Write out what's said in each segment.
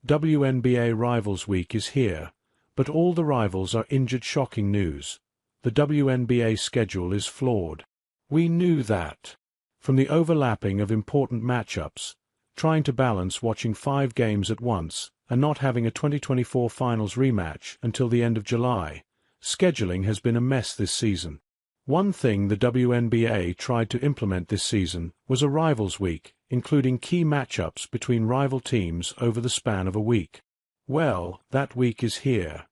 WNBA Rivals Week is here, but all the rivals are injured. Shocking news. The WNBA schedule is flawed. We knew that. From the overlapping of important matchups, trying to balance watching 5 games at once, and not having a 2024 Finals rematch until the end of July, scheduling has been a mess this season. One thing the WNBA tried to implement this season was a Rivals Week, including key matchups between rival teams over the span of a week. Well, that week is here.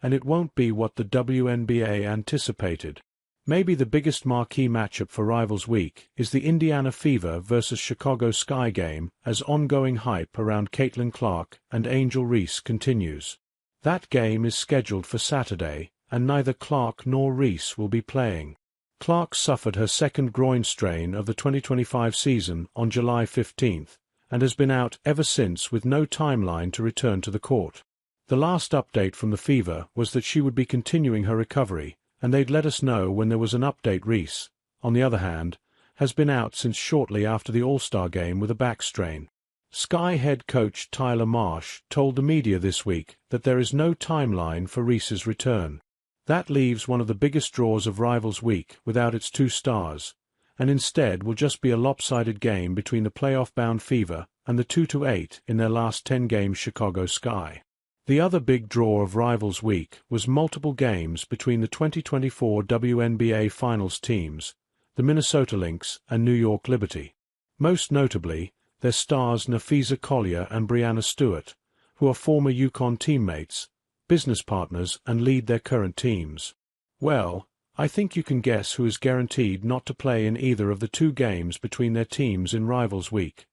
And it won't be what the WNBA anticipated. Maybe the biggest marquee matchup for Rivals Week is the Indiana Fever vs Chicago Sky game, as ongoing hype around Caitlin Clark and Angel Reese continues. That game is scheduled for Saturday, and neither Clark nor Reese will be playing. Clark suffered her second groin strain of the 2025 season on July 15, and has been out ever since with no timeline to return to the court. The last update from the Fever was that she would be continuing her recovery, and they'd let us know when there was an update. Reese, on the other hand, has been out since shortly after the All-Star game with a back strain. Sky head coach Tyler Marsh told the media this week that there is no timeline for Reese's return. That leaves one of the biggest draws of Rivals Week without its 2 stars, and instead will just be a lopsided game between the playoff-bound Fever and the 2-8 in their last 10 games Chicago Sky. The other big draw of Rivals Week was multiple games between the 2024 WNBA Finals teams, the Minnesota Lynx and New York Liberty. Most notably, their stars Nafisa Collier and Breanna Stewart, who are former UConn teammates, business partners and lead their current teams. Well, I think you can guess who is guaranteed not to play in either of the 2 games between their teams in Rivals Week,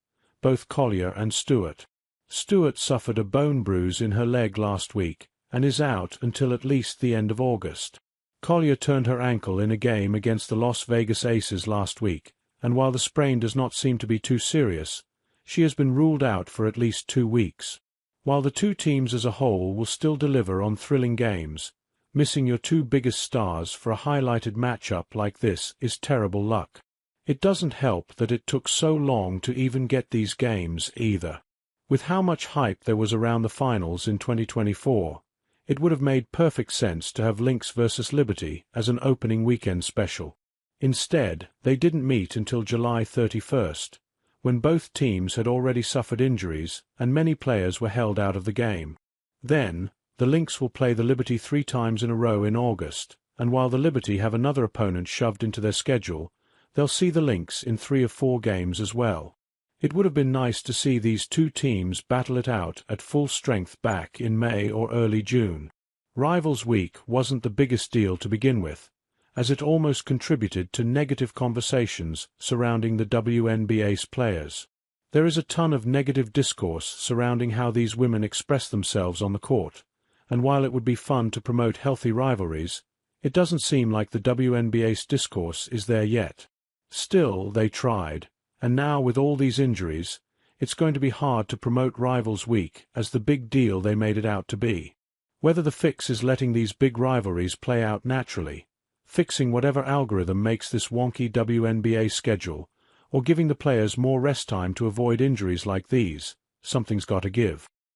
both Collier and Stewart. Stewart suffered a bone bruise in her leg last week, and is out until at least the end of August. Collier turned her ankle in a game against the Las Vegas Aces last week, and while the sprain does not seem to be too serious, she has been ruled out for at least 2 weeks. While the 2 teams as a whole will still deliver on thrilling games, missing your 2 biggest stars for a highlighted matchup like this is terrible luck. It doesn't help that it took so long to even get these games either. With how much hype there was around the finals in 2024, it would have made perfect sense to have Lynx vs Liberty as an opening weekend special. Instead, they didn't meet until July 31st, when both teams had already suffered injuries and many players were held out of the game. Then, the Lynx will play the Liberty 3 times in a row in August, and while the Liberty have another opponent shoved into their schedule, they'll see the Lynx in 3 of 4 games as well. It would have been nice to see these 2 teams battle it out at full strength back in May or early June. Rivals Week wasn't the biggest deal to begin with, as it almost contributed to negative conversations surrounding the WNBA's players. There is a ton of negative discourse surrounding how these women express themselves on the court, and while it would be fun to promote healthy rivalries, it doesn't seem like the WNBA's discourse is there yet. Still, they tried, and now with all these injuries, it's going to be hard to promote Rivals Week as the big deal they made it out to be. Whether the fix is letting these big rivalries play out naturally, fixing whatever algorithm makes this wonky WNBA schedule, or giving the players more rest time to avoid injuries like these, something's got to give.